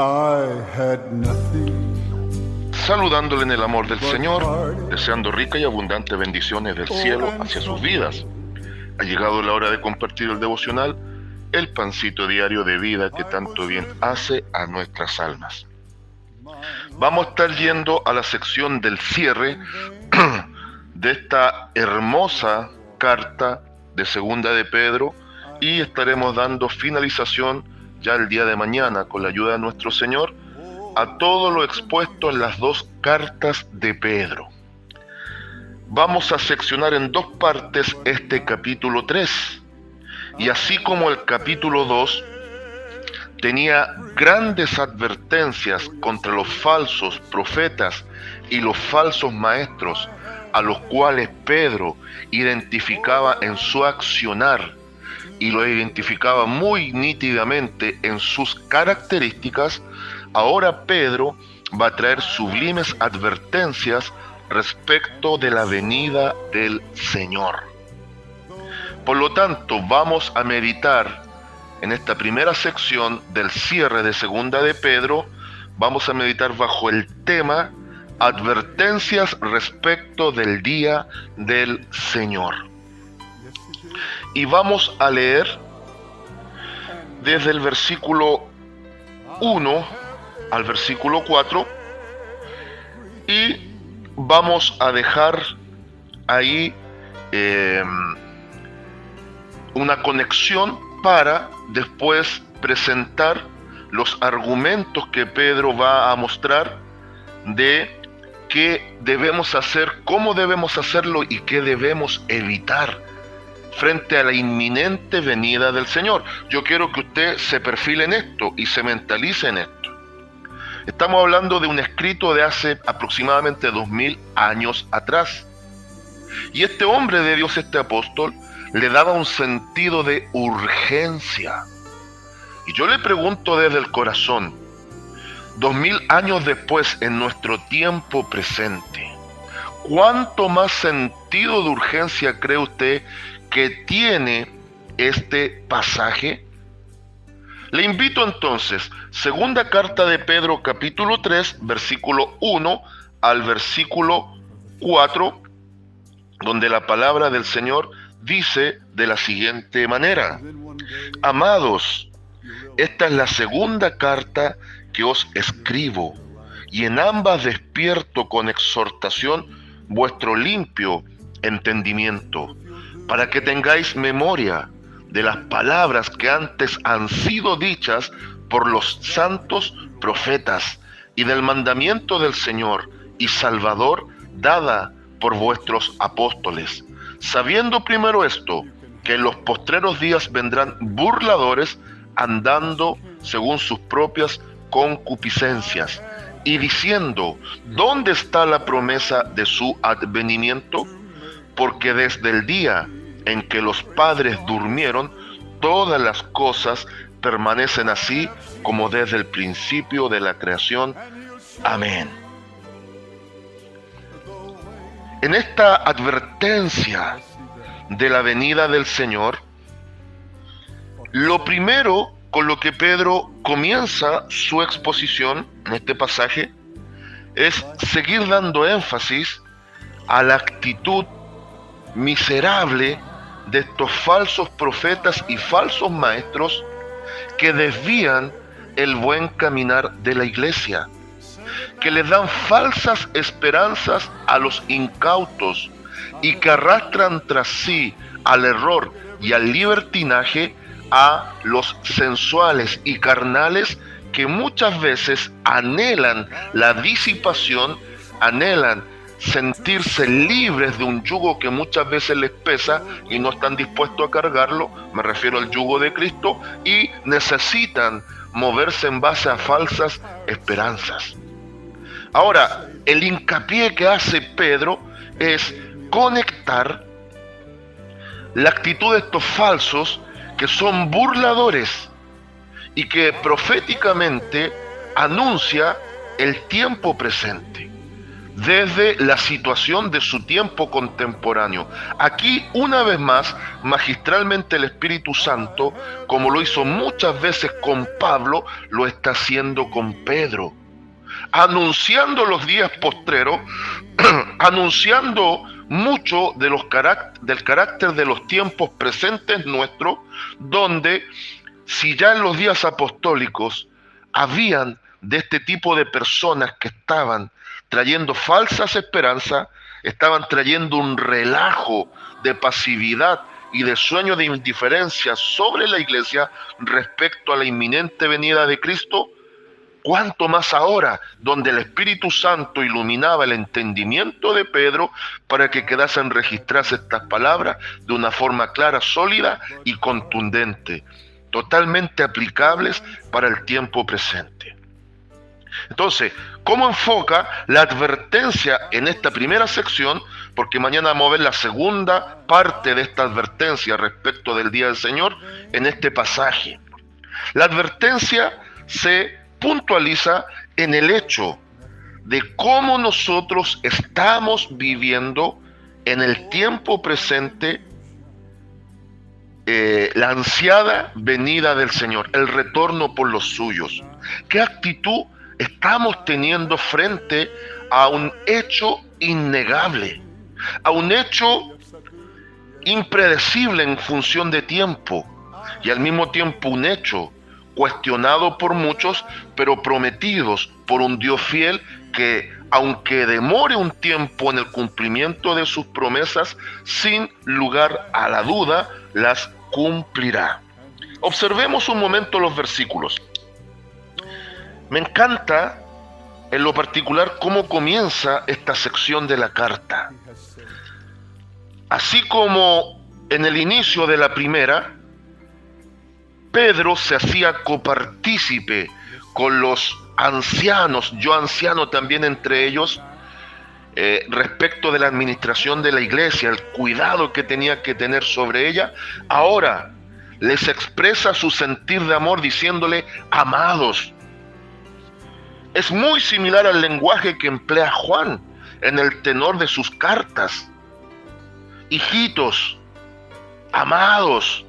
I had nothing. Saludándole en el amor del Señor, deseando rica y abundante bendiciones del cielo hacia sus vidas. Ha llegado la hora de compartir el devocional, el pancito diario de vida que tanto bien hace a nuestras almas. Vamos a estar yendo a la sección del cierre de esta hermosa carta de Segunda de Pedro y estaremos dando finalización ya el día de mañana con la ayuda de nuestro Señor a todo lo expuesto en las dos cartas de Pedro. Vamos a seccionar en dos partes este capítulo 3, y así como el capítulo 2 tenía grandes advertencias contra los falsos profetas y los falsos maestros, a los cuales Pedro identificaba en su accionar y lo identificaba muy nítidamente en sus características, ahora Pedro va a traer sublimes advertencias respecto de la venida del Señor. Por lo tanto, vamos a meditar en esta primera sección del cierre de Segunda de Pedro, vamos a meditar bajo el tema advertencias respecto del día del Señor. Y vamos a leer desde el versículo 1 al versículo 4 y vamos a dejar ahí una conexión para después presentar los argumentos que Pedro va a mostrar de qué debemos hacer, cómo debemos hacerlo y qué debemos evitar frente a la inminente venida del Señor. Yo quiero que usted se perfile en esto y se mentalice en esto. Estamos hablando de un escrito de hace aproximadamente 2000 años atrás. Y este hombre de Dios, este apóstol, le daba un sentido de urgencia. Y yo le pregunto desde el corazón, 2000 años después, en nuestro tiempo presente, ¿cuánto más sentido de urgencia cree usted que tiene este pasaje? Le invito entonces, segunda carta de Pedro, capítulo 3, versículo 1 al versículo 4, donde la palabra del Señor dice de la siguiente manera: Amados, esta es la segunda carta que os escribo, y en ambas despierto con exhortación vuestro limpio entendimiento, para que tengáis memoria de las palabras que antes han sido dichas por los santos profetas, y del mandamiento del Señor y Salvador dada por vuestros apóstoles, sabiendo primero esto, que en los postreros días vendrán burladores andando según sus propias concupiscencias, y diciendo: ¿dónde está la promesa de su advenimiento? Porque desde el día en que los padres durmieron, todas las cosas permanecen así como desde el principio de la creación. Amén. En esta advertencia de la venida del Señor, lo primero con lo que Pedro comienza su exposición en este pasaje es seguir dando énfasis a la actitud miserable de estos falsos profetas y falsos maestros que desvían el buen caminar de la iglesia, que les dan falsas esperanzas a los incautos y que arrastran tras sí al error y al libertinaje a los sensuales y carnales que muchas veces anhelan la disipación, anhelan sentirse libres de un yugo que muchas veces les pesa y no están dispuestos a cargarlo. Me refiero al yugo de Cristo, y necesitan moverse en base a falsas esperanzas. Ahora, el hincapié que hace Pedro es conectar la actitud de estos falsos que son burladores y que proféticamente anuncia el tiempo presente. desde la situación de su tiempo contemporáneo. Aquí, una vez más, magistralmente el Espíritu Santo, como lo hizo muchas veces con Pablo, lo está haciendo con Pedro, anunciando los días postreros, anunciando mucho de del carácter de los tiempos presentes nuestros, donde si ya en los días apostólicos habían de este tipo de personas que estaban trayendo falsas esperanzas, estaban trayendo un relajo de pasividad y de sueño de indiferencia sobre la iglesia respecto a la inminente venida de Cristo, cuánto más ahora, donde el Espíritu Santo iluminaba el entendimiento de Pedro para que quedasen registradas estas palabras de una forma clara, sólida y contundente, totalmente aplicables para el tiempo presente. Entonces, ¿cómo enfoca la advertencia en esta primera sección? Porque mañana vamos a ver la segunda parte de esta advertencia respecto del día del Señor en este pasaje. La advertencia se puntualiza en el hecho de cómo nosotros estamos viviendo en el tiempo presente la ansiada venida del Señor, el retorno por los suyos. ¿Qué actitud estamos teniendo frente a un hecho innegable, a un hecho impredecible en función de tiempo y al mismo tiempo un hecho cuestionado por muchos, pero prometidos por un Dios fiel que, aunque demore un tiempo en el cumplimiento de sus promesas, sin lugar a la duda, las cumplirá? Observemos un momento los versículos. Me encanta, en lo particular, cómo comienza esta sección de la carta. Así como en el inicio de la primera, Pedro se hacía copartícipe con los ancianos, yo anciano también entre ellos, respecto de la administración de la iglesia, el cuidado que tenía que tener sobre ella. Ahora les expresa su sentir de amor diciéndole amados. Es muy similar al lenguaje que emplea Juan en el tenor de sus cartas. Hijitos, amados.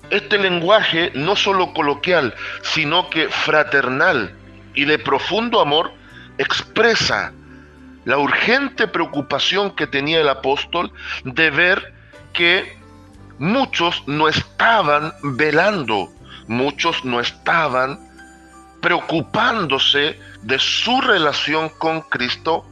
Este lenguaje no solo coloquial, sino que fraternal y de profundo amor expresa la urgente preocupación que tenía el apóstol de ver que muchos no estaban velando, muchos no estaban preocupándose de su relación con Cristo,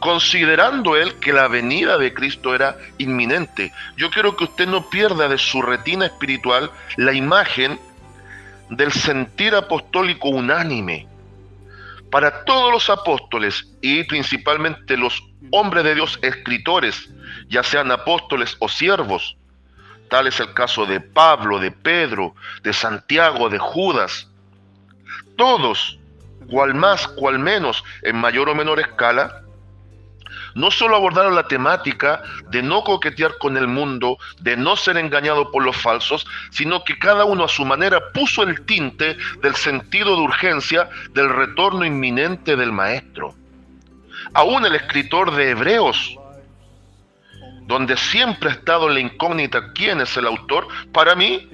considerando él que la venida de Cristo era inminente. Yo quiero que usted no pierda de su retina espiritual la imagen del sentir apostólico unánime. Para todos los apóstoles y principalmente los hombres de Dios escritores, ya sean apóstoles o siervos, tal es el caso de Pablo, de Pedro, de Santiago, de Judas, todos, cual más, cual menos, en mayor o menor escala, no solo abordaron la temática de no coquetear con el mundo, de no ser engañado por los falsos, sino que cada uno a su manera puso el tinte del sentido de urgencia del retorno inminente del Maestro. Aún el escritor de Hebreos, donde siempre ha estado en la incógnita quién es el autor, para mí,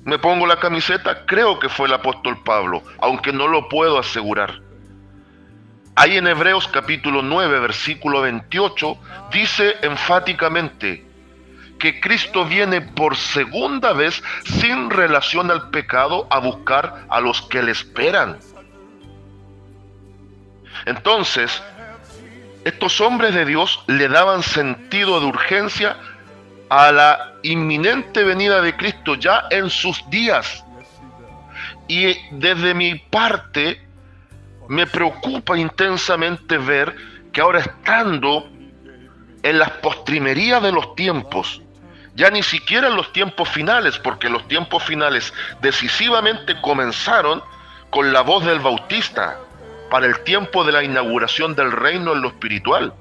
me pongo la camiseta, creo que fue el apóstol Pablo, aunque no lo puedo asegurar. Ahí en Hebreos capítulo 9, versículo 28, dice enfáticamente que Cristo viene por segunda vez sin relación al pecado a buscar a los que le esperan. Entonces, estos hombres de Dios le daban sentido de urgencia a la inminente venida de Cristo ya en sus días. Y desde mi parte, me preocupa intensamente ver que ahora, estando en las postrimerías de los tiempos, ya ni siquiera en los tiempos finales, porque los tiempos finales decisivamente comenzaron con la voz del Bautista para el tiempo de la inauguración del reino en lo espiritual.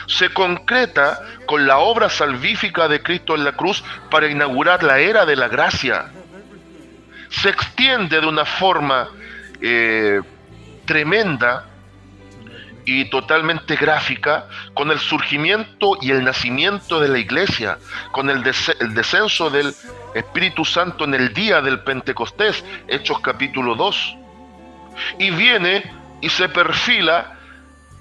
Se concreta con la obra salvífica de Cristo en la cruz para inaugurar la era de la gracia. Se extiende de una forma tremenda y totalmente gráfica con el surgimiento y el nacimiento de la iglesia, con el descenso del Espíritu Santo en el día del Pentecostés, Hechos capítulo 2. Y viene y se perfila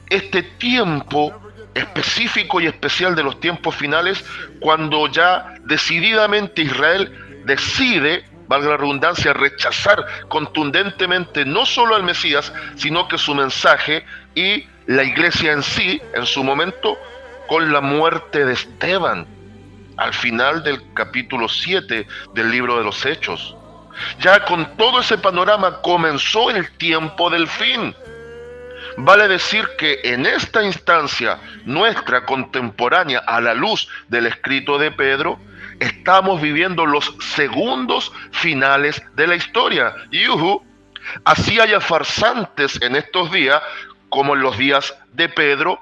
este tiempo específico y especial de los tiempos finales, cuando ya decididamente Israel decide, valga la redundancia, rechazar contundentemente no solo al Mesías, sino que su mensaje, y la iglesia en sí, en su momento, con la muerte de Esteban, al final del capítulo 7 del libro de los Hechos. Ya con todo ese panorama comenzó el tiempo del fin. Vale decir que en esta instancia nuestra contemporánea, a la luz del escrito de Pedro, estamos viviendo los segundos finales de la historia. Así haya farsantes en estos días, como en los días de Pedro,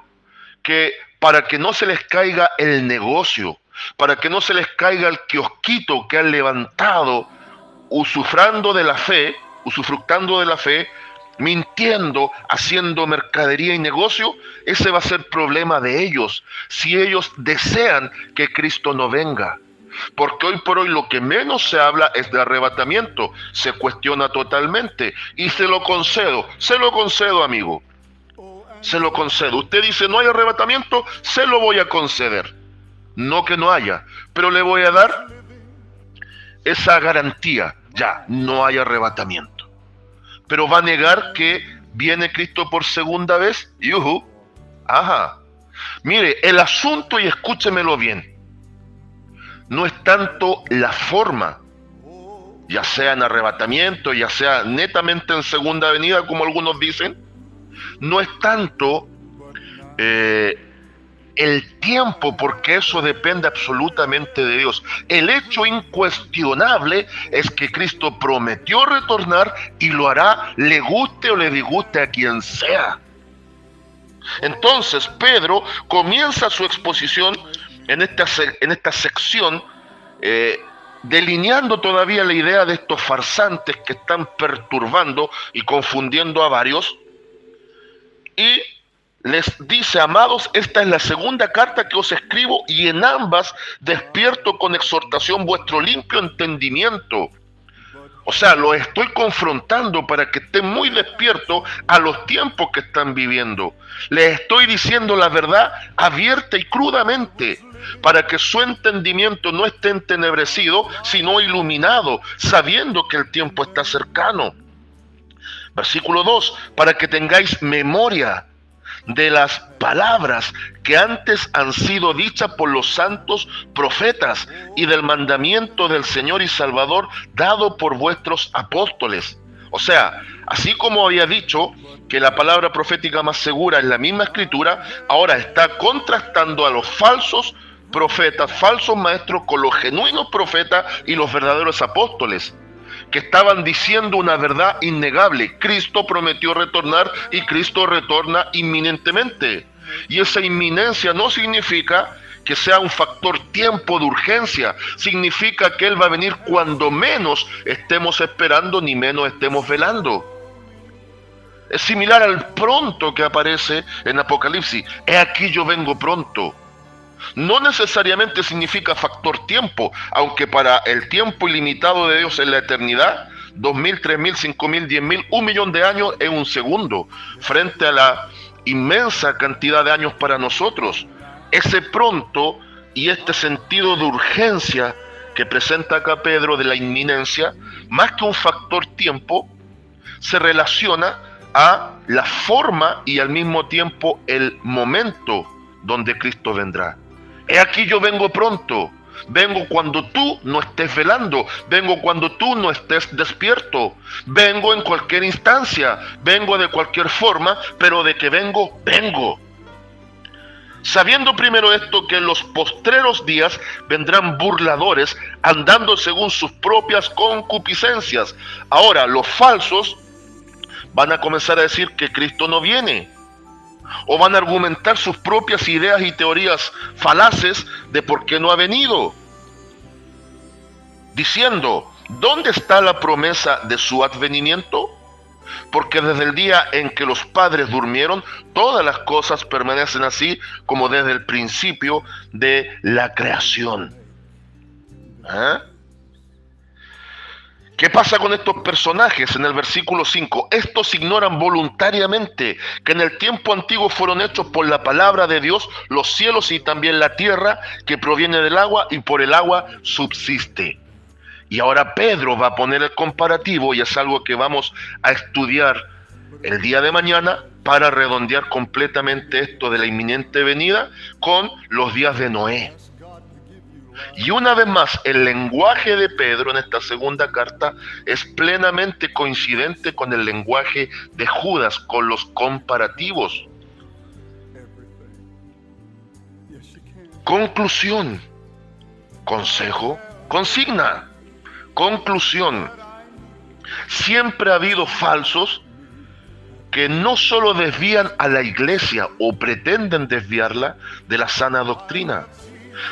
que para que no se les caiga el negocio, para que no se les caiga el kiosquito que han levantado, usufructando de la fe, mintiendo, haciendo mercadería y negocio, ese va a ser problema de ellos, si ellos desean que Cristo no venga. Porque hoy por hoy lo que menos se habla es de arrebatamiento, se cuestiona totalmente, y se lo concedo, amigo, se lo concedo. Usted dice no hay arrebatamiento, se lo voy a conceder, no que no haya, pero le voy a dar esa garantía, ya, no hay arrebatamiento. Pero va a negar que viene Cristo por segunda vez. Mire, el asunto, y escúchemelo bien, no es tanto la forma, ya sea en arrebatamiento, ya sea netamente en segunda venida, como algunos dicen, no es tanto el tiempo, porque eso depende absolutamente de Dios. El hecho incuestionable es que Cristo prometió retornar y lo hará, le guste o le disguste a quien sea. Entonces Pedro comienza su exposición en esta sección, delineando todavía la idea de estos farsantes que están perturbando y confundiendo a varios, y les dice: amados, esta es la segunda carta que os escribo, y en ambas despierto con exhortación vuestro limpio entendimiento. O sea, los estoy confrontando para que estén muy despiertos a los tiempos que están viviendo. Les estoy diciendo la verdad abierta y crudamente, para que su entendimiento no esté entenebrecido, sino iluminado, sabiendo que el tiempo está cercano. Versículo 2, para que tengáis memoria de las palabras que antes han sido dichas por los santos profetas, y del mandamiento del Señor y Salvador dado por vuestros apóstoles. O sea, así como había dicho que la palabra profética más segura es la misma escritura, ahora está contrastando a los falsos profetas, falsos maestros, con los genuinos profetas y los verdaderos apóstoles, que estaban diciendo una verdad innegable. Cristo prometió retornar, y Cristo retorna inminentemente. Y esa inminencia no significa que sea un factor tiempo de urgencia, significa que Él va a venir cuando menos estemos esperando, ni menos estemos velando. Es similar al pronto que aparece en Apocalipsis: he aquí yo vengo pronto. No necesariamente significa factor tiempo, aunque para el tiempo ilimitado de Dios en la eternidad, 2000, 3000, 5000, 10.000, 1.000.000 de años es un segundo, frente a la inmensa cantidad de años para nosotros. Ese pronto y este sentido de urgencia que presenta acá Pedro, de la inminencia, más que un factor tiempo, se relaciona a la forma y al mismo tiempo el momento donde Cristo vendrá. He aquí yo vengo pronto, vengo cuando tú no estés velando, vengo cuando tú no estés despierto, vengo en cualquier instancia, vengo de cualquier forma, pero de que vengo, vengo. Sabiendo primero esto, que en los postreros días vendrán burladores, andando según sus propias concupiscencias. Ahora, los falsos van a comenzar a decir que Cristo no viene, o van a argumentar sus propias ideas y teorías falaces de por qué no ha venido, diciendo: ¿dónde está la promesa de su advenimiento? porque desde el día en que los padres durmieron, todas las cosas permanecen así como desde el principio de la creación. ¿Ah? ¿Qué pasa con estos personajes? En el versículo 5, estos ignoran voluntariamente que en el tiempo antiguo fueron hechos por la palabra de Dios los cielos y también la tierra, que proviene del agua y por el agua subsiste. Y ahora Pedro va a poner el comparativo, y es algo que vamos a estudiar el día de mañana para redondear completamente esto de la inminente venida con los días de Noé. Y una vez más, el lenguaje de Pedro en esta segunda carta es plenamente coincidente con el lenguaje de Judas, con los comparativos. Conclusión, consejo, consigna. Conclusión, siempre ha habido falsos que no solo desvían a la iglesia o pretenden desviarla de la sana doctrina,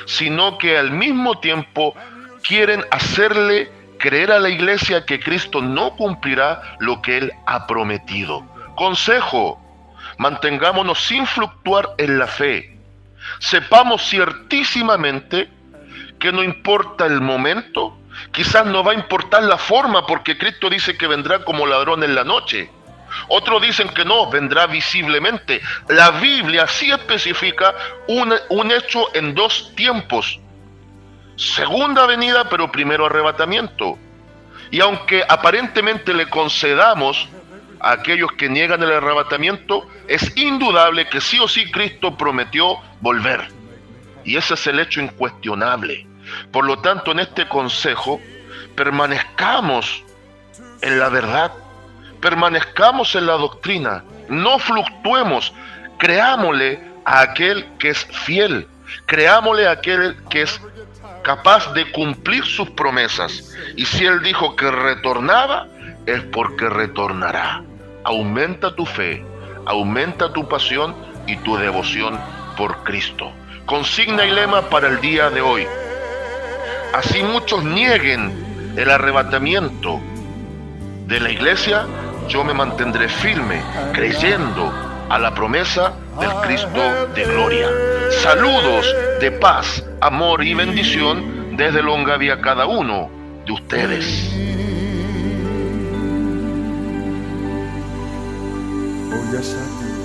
sino que al mismo tiempo quieren hacerle creer a la iglesia que Cristo no cumplirá lo que Él ha prometido. Consejo, mantengámonos sin fluctuar en la fe. Sepamos ciertísimamente que no importa el momento, quizás no va a importar la forma, porque Cristo dice que vendrá como ladrón en la noche. Otros dicen que no, vendrá visiblemente. La Biblia sí especifica un hecho en dos tiempos. Segunda venida, pero primero arrebatamiento. Y aunque aparentemente le concedamos a aquellos que niegan el arrebatamiento, es indudable que sí o sí Cristo prometió volver. Y ese es el hecho incuestionable. Por lo tanto, en este consejo, permanezcamos en la verdad. Permanezcamos en la doctrina, no fluctuemos, creámosle a aquel que es fiel, creámosle a aquel que es capaz de cumplir sus promesas. Y si Él dijo que retornaba, es porque retornará. Aumenta tu fe, aumenta tu pasión y tu devoción por Cristo. Consigna y lema para el día de hoy. Así muchos nieguen el arrebatamiento de la iglesia, yo me mantendré firme, creyendo a la promesa del Cristo de gloria. Saludos de paz, amor y bendición desde Longaví a cada uno de ustedes. Oh, yes, I do.